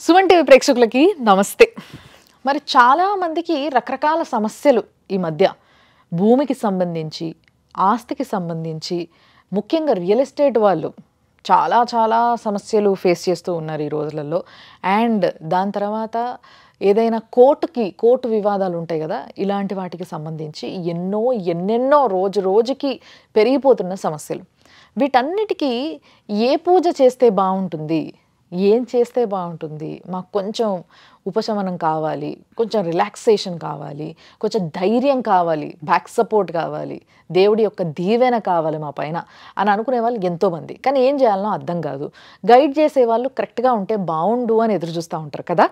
Suman TV ప్రేక్షకులకి నమస్తే. మరి చాలా మందికి రకరకాల సమస్యలు ఈ మధ్య భూమికి సంబంధించి, ఆస్తికి సంబంధించి, ముఖ్యంగా రియల్ ఎస్టేట్ వాళ్ళు చాలా సమస్యలు ఫేస్ చేస్తూ ఉన్నారు ఈ రోజులలో. అండ్ దాని తర్వాత ఏదైనా కోర్టు వివాదాలు ఉంటాయి కదా, ఇలాంటి వాటికి సంబంధించి ఎన్నెన్నో రోజుకి పెరిగిపోతున్న సమస్యలు. వీటన్నిటికీ ఏ పూజ చేస్తే బాగుంటుంది, ఏం చేస్తే బాగుంటుంది, మాకు కొంచెం ఉపశమనం కావాలి, కొంచెం రిలాక్సేషన్ కావాలి, కొంచెం ధైర్యం కావాలి, బ్యాక్ సపోర్ట్ కావాలి, దేవుడి యొక్క దీవెన కావాలి మా పైన అని అనుకునే వాళ్ళు ఎంతోమంది. కానీ ఏం చేయాలనో అర్థం కాదు. గైడ్ చేసేవాళ్ళు కరెక్ట్గా ఉంటే బాగుండు అని ఎదురు చూస్తూ ఉంటారు కదా.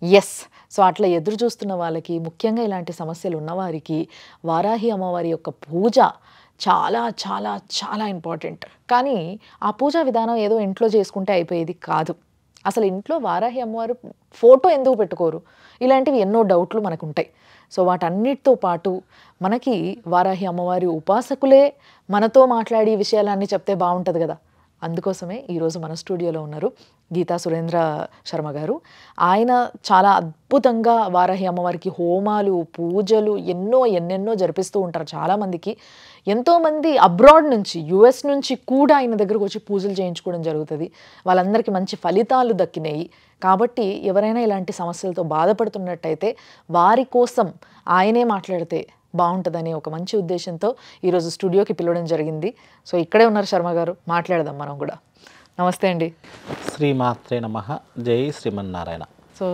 ఎస్, సో అట్లా ఎదురు చూస్తున్న వాళ్ళకి, ముఖ్యంగా ఇలాంటి సమస్యలు ఉన్నవారికి వారాహి అమ్మవారి యొక్క పూజ చాలా ఇంపార్టెంట్. కానీ ఆ పూజా విధానం ఏదో ఇంట్లో చేసుకుంటే అయిపోయేది కాదు. అసలు ఇంట్లో వారాహి అమ్మవారు ఫోటో ఎందుకు పెట్టుకోరు, ఇలాంటివి ఎన్నో డౌట్లు మనకు ఉంటాయి. సో వాటన్నిటితో పాటు మనకి వారాహి అమ్మవారి ఉపాసకులే మనతో మాట్లాడి ఈ విషయాలన్నీ చెప్తే బాగుంటుంది కదా. అందుకోసమే ఈరోజు మన స్టూడియోలో ఉన్నారు గీతా సురేంద్ర శర్మ గారు. ఆయన చాలా అద్భుతంగా వారాహి అమ్మవారికి హోమాలు, పూజలు ఎన్నెన్నో జరిపిస్తూ ఉంటారు. చాలామందికి, ఎంతోమంది అబ్రాడ్ నుంచి, యుఎస్ నుంచి కూడా ఆయన దగ్గరకు వచ్చి పూజలు చేయించుకోవడం జరుగుతుంది. వాళ్ళందరికీ మంచి ఫలితాలు దక్కినాయి. కాబట్టి ఎవరైనా ఇలాంటి సమస్యలతో బాధపడుతున్నట్టయితే వారి కోసం ఆయనే మాట్లాడితే బాగుంటుందని ఒక మంచి ఉద్దేశంతో ఈరోజు స్టూడియోకి పిలవడం జరిగింది. సో ఇక్కడే ఉన్నారు శర్మ గారు, మాట్లాడదాం మనం కూడా. నమస్తే అండి. శ్రీమాత్రే నమః. జై శ్రీమన్నారాయణ. సో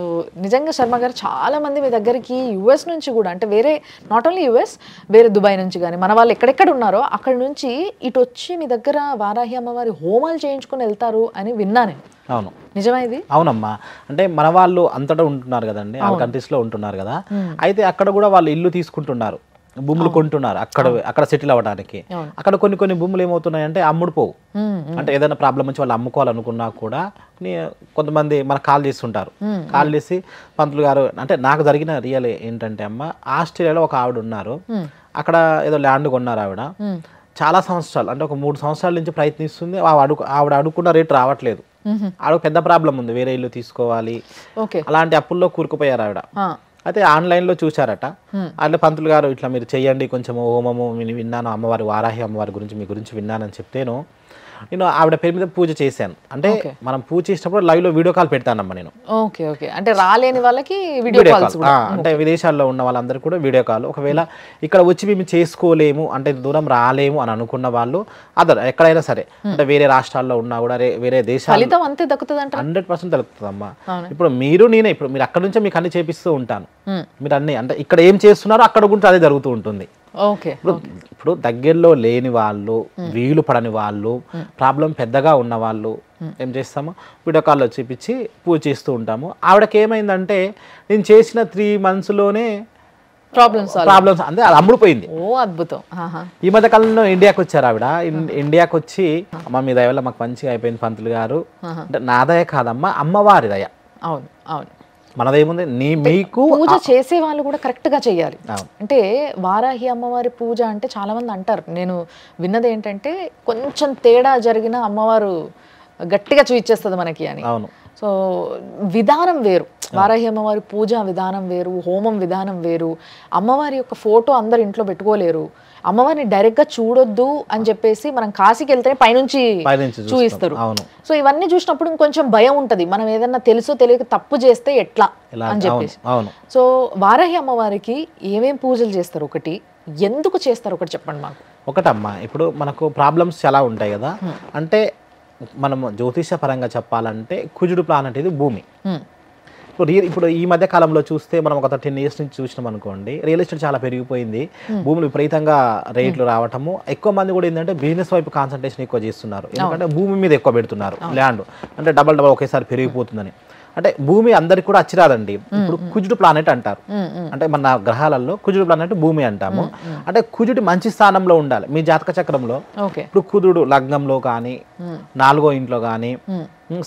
నిజంగా శర్మ గారు, చాలామంది మీ దగ్గరికి యుఎస్ నుంచి కూడా, అంటే వేరే నాట్ ఓన్లీ యుఎస్, వేరే దుబాయ్ నుంచి కానీ మన వాళ్ళు ఎక్కడెక్కడ ఉన్నారో అక్కడ నుంచి ఇటు వచ్చి మీ దగ్గర వారాహి అమ్మవారి హోమాలు చేయించుకొని వెళ్తారు అని విన్నా నేను. అవును, నిజమా ఇది? అవునమ్మా. అంటే మన వాళ్ళు అంతటా ఉంటున్నారు కదండి, ఆ కంట్రీస్లో ఉంటున్నారు కదా. అయితే అక్కడ కూడా వాళ్ళు ఇల్లు తీసుకుంటున్నారు, భూములు కొంటున్నారు అక్కడ సెటిల్ అవ్వడానికి. అక్కడ కొన్ని భూములు ఏమవుతున్నాయంటే అమ్ముడుపోవు. అంటే ఏదైనా ప్రాబ్లం వచ్చి వాళ్ళు అమ్ముకోవాలనుకున్నా కూడా కొంతమంది మనకు కాల్ చేస్తుంటారు. కాల్ చేసి, పంతులు గారు, అంటే నాకు జరిగిన రియల్ ఏంటంటే అమ్మ, ఆస్ట్రేలియాలో ఒక ఆవిడ ఉన్నారు. అక్కడ ఏదో ల్యాండ్ కొన్నారు ఆవిడ. చాలా సంవత్సరాలు, అంటే ఒక 3 సంవత్సరాల నుంచి ప్రయత్నిస్తుంది. ఆవిడ అడుగుకున్న రేటు రావట్లేదు. ఆవిడ పెద్ద ప్రాబ్లం ఉంది, వేరే ఇల్లు తీసుకోవాలి, అలాంటి అప్పుల్లో కూరుకుపోయారు ఆవిడ. అయితే ఆన్లైన్లో చూశారట. అట్లా పంతులు గారు ఇట్లా మీరు చెయ్యండి కొంచెం హోమము, నేను విన్నాను అమ్మవారి వారాహి అమ్మవారి గురించి, మీ గురించి విన్నానని చెప్తేను నేను ఆవిడ పేరు మీద పూజ చేశాను. అంటే మనం పూజ చేసినప్పుడు లైవ్లో వీడియో కాల్ పెడతానమ్మా నేను. ఓకే. అంటే రాలేని వాళ్ళకి వీడియో కాల్స్, అంటే విదేశాల్లో ఉన్న వాళ్ళందరూ కూడా వీడియో కాల్. ఒకవేళ ఇక్కడ వచ్చి మేము చేసుకోలేము, అంటే దూరం రాలేము అని అనుకున్న వాళ్ళు ఎక్కడైనా సరే, అంటే వేరే రాష్ట్రాల్లో ఉన్నా కూడా, వేరే దేశాలు అంతే దక్కుతుంది, 100% దక్కుతుందమ్మా. ఇప్పుడు నేనే ఇప్పుడు మీరు అక్కడ నుంచే మీకు అన్ని చేపిస్తూ ఉంటాను. మీరు అన్ని, అంటే ఇక్కడ ఏం చేస్తున్నారో అక్కడ కూడా అదే జరుగుతూ ఉంటుంది. ఇప్పుడు దగ్గరలో లేని వాళ్ళు, వీలు పడని వాళ్ళు, ప్రాబ్లం పెద్దగా ఉన్న వాళ్ళు ఏం చేస్తాము, వీడియో కాల్లో చూపించి పూజ చేస్తూ ఉంటాము. ఆవిడకి ఏమైందంటే, నేను చేసిన 3 monthsలోనే ప్రాబ్లమ్స్ అంటే అది అమ్ముడుపోయింది. అద్భుతం. ఈ మధ్య కాలంలో ఇండియాకి వచ్చారు ఆవిడ. ఇండియాకి వచ్చి, అమ్మ మీ దయ వల్ల మాకు మంచిగా అయిపోయింది పంతులు గారు. అంటే నా దయ కాదమ్మా, అమ్మవారి దయ. అవును. మనదేముంది, మీకు పూజ చేసే వాళ్ళు కూడా కరెక్ట్ గా చెయ్యాలి. అంటే వారాహి అమ్మవారి పూజ అంటే చాలా మంది అంటారు, నేను విన్నది ఏంటంటే కొంచెం తేడా జరిగిన అమ్మవారు గట్టిగా చూయించేస్తుంది మనకి అని. అవును. సో విధానం వేరు, వారాహి అమ్మవారి పూజ విధానం వేరు, హోమం విధానం వేరు. అమ్మవారి యొక్క ఫోటో అందరు ఇంట్లో పెట్టుకోలేరు. అమ్మవారిని డైరెక్ట్ గా చూడొద్దు అని చెప్పేసి మనం కాశీకి వెళ్తేనే పైనుంచి చూయిస్తారు. సో ఇవన్నీ చూసినప్పుడు ఇంకొంచెం భయం ఉంటది, మనం ఏదన్నా తెలుసో తెలియక తప్పు చేస్తే ఎట్లా అని చెప్పేసి. సో వారాహి అమ్మవారికి ఏమేం పూజలు చేస్తారు, ఒకటి ఎందుకు చేస్తారు, ఒకటి చెప్పండి మాకు. ఒకటమ్మా, ఇప్పుడు మనకు ప్రాబ్లమ్స్ చాలా ఉంటాయి కదా. అంటే మనం జ్యోతిష పరంగా చెప్పాలంటే కుజుడు ప్లానెట్ ఇది భూమి. ఇప్పుడు ఈ మధ్య కాలంలో చూస్తే మనం ఒక 10 years నుంచి చూసినాం అనుకోండి, రియల్ ఎస్టేట్ చాలా పెరిగిపోయింది. భూములు విపరీతంగా రేట్లు రావటము. ఎక్కువ మంది కూడా ఏంటంటే బిజినెస్ వైపు కాన్సన్ట్రేషన్ ఎక్కువ చేస్తున్నారు. ఎందుకంటే భూమి మీద ఎక్కువ పెడుతున్నారు ల్యాండ్, అంటే డబల్ ఒకేసారి పెరిగిపోతుందని. అంటే భూమి అందరికి కూడా అచ్చిరాదండి. ఇప్పుడు కుజుడు ప్లానెట్ అంటారు, అంటే మన గ్రహాలలో కుజుడు ప్లానెట్ భూమి అంటాము. అంటే కుజుడు మంచి స్థానంలో ఉండాలి మీ జాతక చక్రంలో. ఇప్పుడు కుజుడు లగ్నంలో కానీ, 4వ ఇంట్లో కానీ,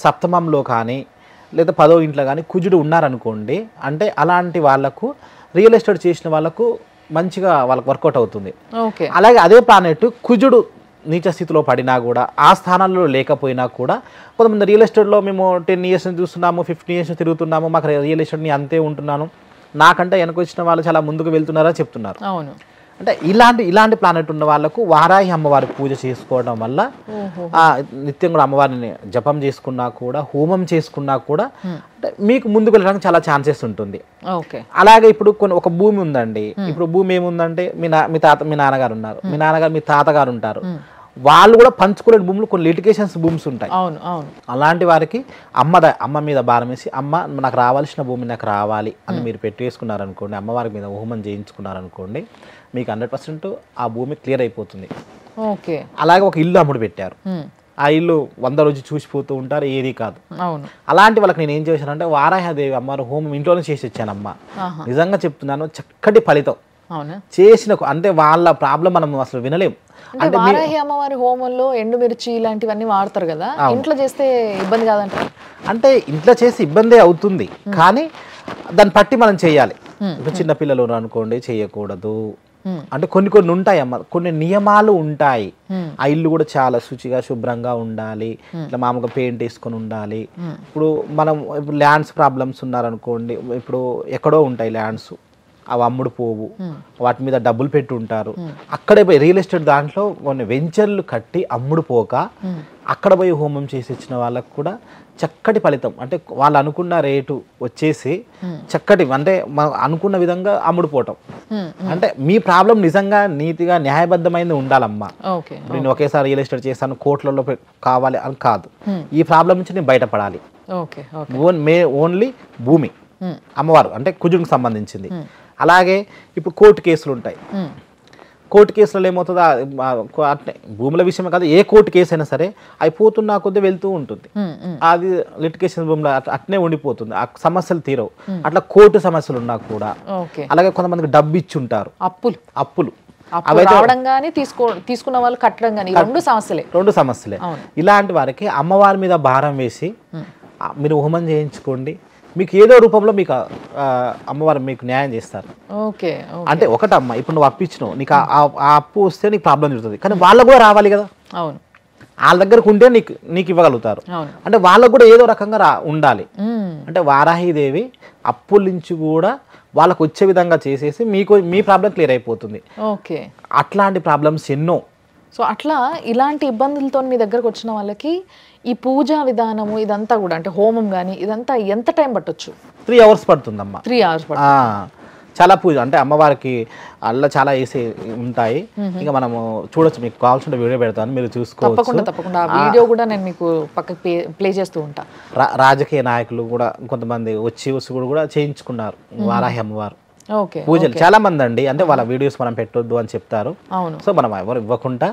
సప్తమంలో కానీ, లేదా 10వ ఇంట్లో కానీ కుజుడు ఉన్నారనుకోండి, అంటే అలాంటి వాళ్ళకు, రియల్ ఎస్టేట్ చేసిన వాళ్ళకు మంచిగా వాళ్ళకి వర్కౌట్ అవుతుంది. అలాగే అదే ప్లానెట్ కుజుడు నీచ స్థితిలో పడినా కూడా ఆ స్థానాల్లో లేకపోయినా కూడా కొంతమంది రియల్ ఎస్టేట్లో మేము 10 years చూస్తున్నాము, 15 years తిరుగుతున్నాము, మాకు రియల్ ఎస్టేట్ని అంతే ఉంటున్నాను, నాకంటే వెనక వచ్చిన వాళ్ళు చాలా ముందుకు వెళ్తున్నారని చెప్తున్నారు. అవును. అంటే ఇలాంటి ప్లానెట్ ఉన్న వాళ్ళకు వారాహి అమ్మవారి పూజ చేసుకోవడం వల్ల నిత్యం కూడా అమ్మవారిని జపం చేసుకున్నా కూడా, హోమం చేసుకున్నా కూడా అంటే మీకు ముందుకు వెళ్ళడానికి చాలా ఛాన్సెస్ ఉంటుంది. అలాగే ఇప్పుడు ఒక భూమి ఉందండి. ఇప్పుడు భూమి ఏముందంటే మీ నాన్నగారు ఉన్నారు, మీ నాన్నగారు మీ తాతగారు ఉంటారు, వాళ్ళు కూడా పంచుకునే భూములు కొన్ని లిటిగేషన్స్ భూమ్స్ ఉంటాయి. అలాంటి వారికి అమ్మ మీద భారం వేసి, అమ్మ నాకు రావాల్సిన భూమి నాకు రావాలి అని మీరు పెట్టేసుకున్నారనుకోండి, అమ్మవారి మీద హోమం చేయించుకున్నారనుకోండి, మీకు 100% ఆ భూమి క్లియర్ అయిపోతుంది. అలాగే ఒక ఇల్లు అమ్ముడు పెట్టారు, ఆ ఇల్లు 100 రోజు చూసిపోతూ ఉంటారు, ఏది కాదు. అలాంటి వాళ్ళకి నేను ఏం చేశానంటే వారాహదేవి అమ్మవారు హోమం ఇంట్లోనే చేసి వచ్చానమ్మా. నిజంగా చెప్తున్నాను, చక్కటి ఫలితం చేసిన. అంటే వాళ్ళ ప్రాబ్లం మనం అసలు వినలేం. అంటే వారాహి అమ్మవారి హోమంలో ఎండుమిర్చి ఇలాంటివన్నీ వాడతారు కదా, ఇంట్లో చేస్తే ఇబ్బంది కాదంటారు? అంటే ఇంట్లో చేసి ఇబ్బందే అవుతుంది, కానీ దాన్ని పట్టి మనం చేయాలి. ఇప్పుడు చిన్నపిల్లలు అనుకోండి చేయకూడదు, అంటే కొన్ని ఉంటాయి అమ్మ, కొన్ని నియమాలు ఉంటాయి. ఆ ఇల్లు కూడా చాలా శుచిగా శుభ్రంగా ఉండాలి, ఇట్లా మామూలుగా పెయింట్ వేసుకొని ఉండాలి. ఇప్పుడు ల్యాండ్స్ ప్రాబ్లమ్స్ ఉన్నారనుకోండి, ఇప్పుడు ఎక్కడో ఉంటాయి ల్యాండ్స్, అవి అమ్ముడు పోవు, వాటి మీద డబ్బులు పెట్టి ఉంటారు. అక్కడే పోయి రియల్ ఎస్టేట్ దాంట్లో కొన్ని వెంచర్లు కట్టి అమ్ముడు పోక అక్కడ పోయి హోమం చేసి వచ్చిన వాళ్ళకు కూడా చక్కటి ఫలితం. అంటే వాళ్ళు అనుకున్న రేటు వచ్చేసి చక్కటి, అంటే అనుకున్న విధంగా అమ్ముడుపోవటం. అంటే మీ ప్రాబ్లం నిజంగా నీతిగా న్యాయబద్ధమైంది ఉండాలమ్మా. నేను ఒకేసారి రియల్ ఎస్టేట్ చేస్తాను కోట్లలో కావాలి అని కాదు, ఈ ప్రాబ్లం నుంచి నేను బయటపడాలి. ఓన్లీ భూమి అమ్మవారు అంటే కుజుడికి సంబంధించింది. అలాగే ఇప్పుడు కోర్టు కేసులు ఉంటాయి, కోర్టు కేసులలో ఏమవుతుందో అట్నే భూముల విషయమే కాదు, ఏ కోర్టు కేసు అయినా సరే అయిపోతున్నా కొద్ది వెళ్తూ ఉంటుంది. అది లిటిగేషన్ భూములు అట్నే ఉండిపోతుంది, ఆ సమస్యలు తీరవు. అట్లా కోర్టు సమస్యలు ఉన్నా కూడా, అలాగే కొంతమందికి డబ్బు ఇచ్చి ఉంటారు, అప్పులు తీసుకున్న వాళ్ళు కట్టడం కానీ, రెండు సమస్యలే. ఇలాంటి వారికి అమ్మవారి మీద భారం వేసి మీరు హోమం చేయించుకోండి, మీకు ఏదో రూపంలో మీకు అమ్మవారు మీకు న్యాయం చేస్తారు. అంటే ఒకటమ్మ, ఇప్పుడు నువ్వు అప్పిచ్చినావు, నీకు ఆ అప్పు వస్తే నీకు ప్రాబ్లం జరుగుతుంది, కానీ వాళ్ళకు కూడా రావాలి కదా. వాళ్ళ దగ్గరకు ఉంటే నీకు ఇవ్వగలుగుతారు. అంటే వాళ్ళకు కూడా ఏదో రకంగా ఉండాలి. అంటే వారాహిదేవి అప్పుల నుంచి కూడా వాళ్ళకు వచ్చే విధంగా చేసేసి మీ ప్రాబ్లం క్లియర్ అయిపోతుంది. అట్లాంటి ప్రాబ్లమ్స్ ఎన్నో. సో అట్లా ఇలాంటి ఇబ్బందులతో మీ దగ్గరకు వచ్చిన వాళ్ళకి ఈ పూజా విధానము ఇదంతా కూడా, అంటే హోమం కానీ ఇదంతా ఎంత టైం పట్టొచ్చు? 3 hours పడుతుందమ్మా. 3 hours పడుతుంది. చాలా పూజ అంటే అమ్మవారికి అల్ల చాలా వేసి ఉంటాయి. ఇంకా మనము చూడొచ్చు, మీకు కావాల్సిన వీడియో పెడతాను, మీరు చూసుకోవచ్చు. తప్పకుండా ఆ వీడియో కూడా నేను మీకు పక్కకి ప్లే చేస్తూ ఉంటా. రాజకీయ నాయకులు కూడా కొంతమంది వచ్చి కూడా చేయించుకున్నారు వారాహి అమ్మవారు పూజలు. చాలా మంది అండి, అంటే వాళ్ళ వీడియోస్ మనం పెట్టొద్దు అని చెప్తారు. సో మనం ఎవరు ఇవ్వకుండా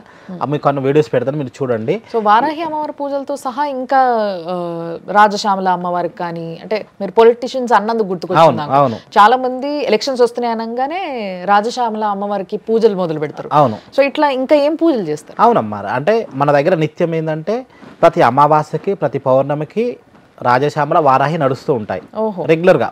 మీకు కొన్ని వీడియోస్ పెడతాను, మీరు చూడండి. సో వారాహి అమ్మవారి పూజలతో సహా ఇంకా రాజశ్యామల అమ్మవారికి కానీ, అంటే మీరు పొలిటీషియన్స్ అన్నందుకు గుర్తుకొచ్చింది. చాలా మంది ఎలక్షన్స్ వస్తున్నాయి అనగానే రాజశ్యామల అమ్మవారికి పూజలు మొదలు పెడతారు. సో ఇట్లా ఇంకా ఏం పూజలు చేస్తారు? అవునమ్మా, అంటే మన దగ్గర నిత్యం ఏంటంటే ప్రతి అమావాస్యకి ప్రతి పౌర్ణమికి రాజశ్యామల వారాహి నడుస్తూ ఉంటాయి రెగ్యులర్గా.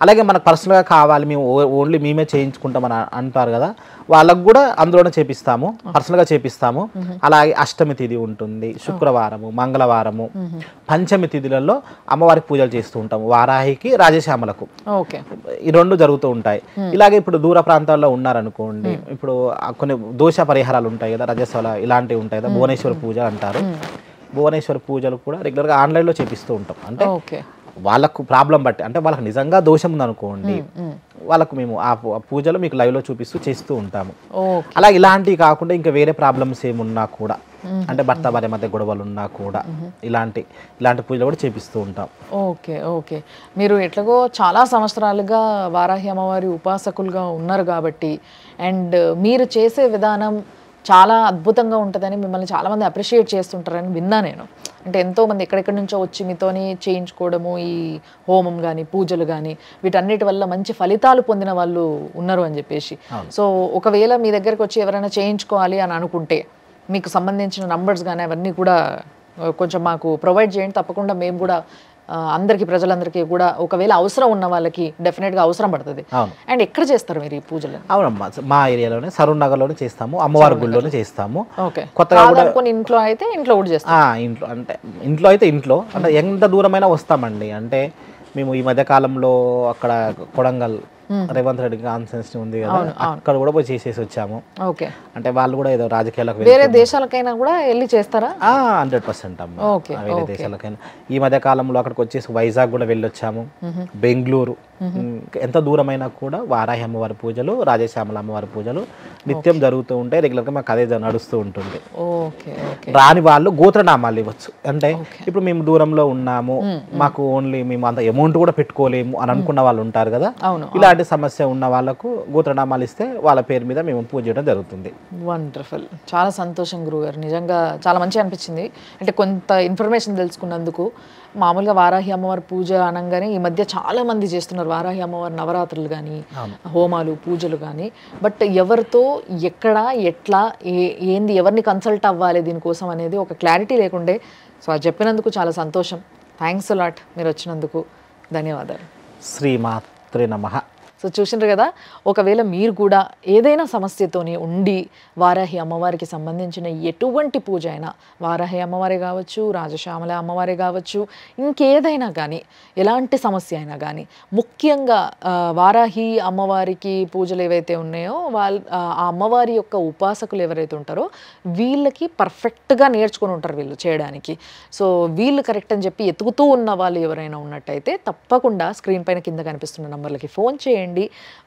అలాగే మనకు పర్సనల్గా కావాలి, మేము ఓన్లీ మేమే చేయించుకుంటామని అంటారు కదా, వాళ్ళకు కూడా అందులోనే చేపిస్తాము, పర్సనల్గా చేపిస్తాము. అలాగే అష్టమి తిథి ఉంటుంది, శుక్రవారము, మంగళవారము, పంచమి తిథులలో అమ్మవారికి పూజలు చేస్తూ ఉంటాము, వారాహికి రాజశ్యామలకు. ఈ 2 జరుగుతూ ఉంటాయి. ఇలాగే ఇప్పుడు దూర ప్రాంతాల్లో ఉన్నారనుకోండి, ఇప్పుడు కొన్ని దోష పరిహారాలు ఉంటాయి కదా, రజస్వల ఇలాంటివి ఉంటాయి కదా, భువనేశ్వర పూజ అంటారు. భువనేశ్వర పూజలు కూడా రెగ్యులర్గా ఆన్లైన్లో చేపిస్తూ ఉంటాం. అంటే వాళ్ళకు ప్రాబ్లం బట్టి, అంటే వాళ్ళకి నిజంగా దోషం ఉందనుకోండి, వాళ్ళకు మేము ఆ పూజలు మీకు లైవ్లో చూపిస్తూ చేస్తూ ఉంటాము. అలా ఇలాంటివి కాకుండా ఇంకా వేరే ప్రాబ్లమ్స్ ఏమున్నా కూడా, అంటే భర్త భార్య మధ్య గొడవలు ఉన్నా కూడా ఇలాంటి పూజలు కూడా చేపిస్తూ ఉంటాం. ఓకే మీరు ఎట్లాగో చాలా సంవత్సరాలుగా వారాహి అమ్మవారి ఉపాసకులుగా ఉన్నారు కాబట్టి, అండ్ మీరు చేసే విధానం చాలా అద్భుతంగా ఉంటుందని మిమ్మల్ని చాలామంది అప్రిషియేట్ చేస్తుంటారని విన్నా నేను. అంటే ఎంతోమంది ఎక్కడెక్కడి నుంచో వచ్చి మీతోని చేయించుకోవడము, ఈ హోమం కానీ పూజలు కానీ వీటన్నిటి వల్ల మంచి ఫలితాలు పొందిన వాళ్ళు ఉన్నారు అని చెప్పేసి. సో ఒకవేళ మీ దగ్గరకు వచ్చి ఎవరైనా చేయించుకోవాలి అని అనుకుంటే మీకు సంబంధించిన నంబర్స్ కానీ అవన్నీ కూడా కొంచెం మాకు ప్రొవైడ్ చేయండి, తప్పకుండా మేము కూడా అందరికీ ప్రజలందరికీ కూడా ఒకవేళ అవసరం ఉన్న వాళ్ళకి డెఫినెట్గా అవసరం పడుతుంది. అండ్ ఎక్కడ చేస్తారు మీరు ఈ పూజలు? అవునమ్మా, మా ఏరియాలోనే సరూర్ నగర్లోనే చేస్తాము, అమ్మవారి గుడిలోనే చేస్తాము. ఓకే, కొత్తగా కూడా కొన్ని ఇంట్లో అయితే ఇంట్లో కూడా చేస్తాం. ఇంట్లో అంటే ఇంట్లో అయితే ఇంట్లో అంటే ఎంత దూరమైనా వస్తామండి. అంటే మేము ఈ మధ్య కాలంలో అక్కడ కొడంగల్ రేవంత్ రెడ్డి కాన్ఫరెన్స్ ఉంది కదా, అక్కడ కూడా పోయి చేసేసి వచ్చాము. ఓకే, అంటే వాళ్ళు కూడా ఏదో రాజకీయాలకు వేరే దేశాలకైనా కూడా వెళ్ళి చేస్తారా? 100% అమ్మ, వేరే దేశాలకైనా. ఈ మధ్య కాలంలో అక్కడికి వచ్చేసి వైజాగ్ కూడా వెళ్ళొచ్చాము, బెంగళూరు. ఎంత దూరమైనా కూడా వారాహి అమ్మవారి పూజలు, రాజశ్యామల అమ్మవారి పూజలు నిత్యం జరుగుతూ ఉంటాయి. రెగ్యులర్గా మాకు అదే నడుస్తూ ఉంటుంది. రాని వాళ్ళు గోత్రనామాలు ఇవ్వచ్చు. అంటే ఇప్పుడు మేము దూరంలో ఉన్నాము, మాకు ఓన్లీ మేము అంత అమౌంట్ కూడా పెట్టుకోలేము అని అనుకున్న వాళ్ళు ఉంటారు కదా, ఇలాంటి సమస్య ఉన్న వాళ్ళకు గోత్రనామాలు ఇస్తే వాళ్ళ పేరు మీద మేము పూజ చేయడం జరుగుతుంది. వండర్ఫుల్, చాలా సంతోషం గురుగారు, నిజంగా చాలా మంచిగా అనిపించింది. అంటే కొంత ఇన్ఫర్మేషన్ తెలుసుకున్నందుకు. మామూలుగా వారాహి అమ్మవారి పూజ అనగానే ఈ మధ్య చాలా మంది చేస్తున్నారు వారాహి అమ్మవారి నవరాత్రులు కానీ, హోమాలు, పూజలు కానీ. బట్ ఎవరితో, ఎక్కడ, ఎట్లా, ఏంది, ఎవరిని కన్సల్ట్ అవ్వాలి దీనికోసం అనేది ఒక క్లారిటీ లేకుండే. సో అది చెప్పినందుకు చాలా సంతోషం. థ్యాంక్స్ అలాట్ మీరు వచ్చినందుకు, ధన్యవాదాలు. శ్రీమాత్రే నమః. సో చూసిండ్రు కదా, ఒకవేళ మీరు కూడా ఏదైనా సమస్యతోని ఉండి వారాహి అమ్మవారికి సంబంధించిన ఎటువంటి పూజ అయినా, వారాహి అమ్మవారే కావచ్చు, రాజశ్యామల అమ్మవారే కావచ్చు, ఇంకేదైనా కానీ, ఎలాంటి సమస్య అయినా కానీ, ముఖ్యంగా వారాహి అమ్మవారికి పూజలు ఏవైతే ఉన్నాయో ఆ అమ్మవారి యొక్క ఉపాసకులు ఎవరైతే ఉంటారో వీళ్ళకి పర్ఫెక్ట్గా నేర్చుకొని ఉంటారు వీళ్ళు చేయడానికి. సో వీళ్ళు కరెక్ట్ అని చెప్పి ఎతుకుతూ ఉన్న వాళ్ళు ఎవరైనా ఉన్నట్టయితే తప్పకుండా స్క్రీన్ పైన కింద కనిపిస్తున్న నంబర్లకి ఫోన్ చేయండి,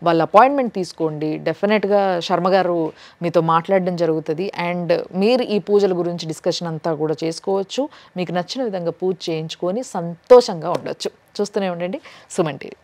వాళ్ళ అపాయింట్మెంట్ తీసుకోండి. డెఫినెట్గా శర్మ గారు మీతో మాట్లాడడం జరుగుతుంది. అండ్ మీరు ఈ పూజల గురించి డిస్కషన్ అంతా కూడా చేసుకోవచ్చు. మీకు నచ్చిన విధంగా పూజ చేయించుకొని సంతోషంగా ఉండొచ్చు. చూస్తూనే ఉండండి సుమన్ టీవీ.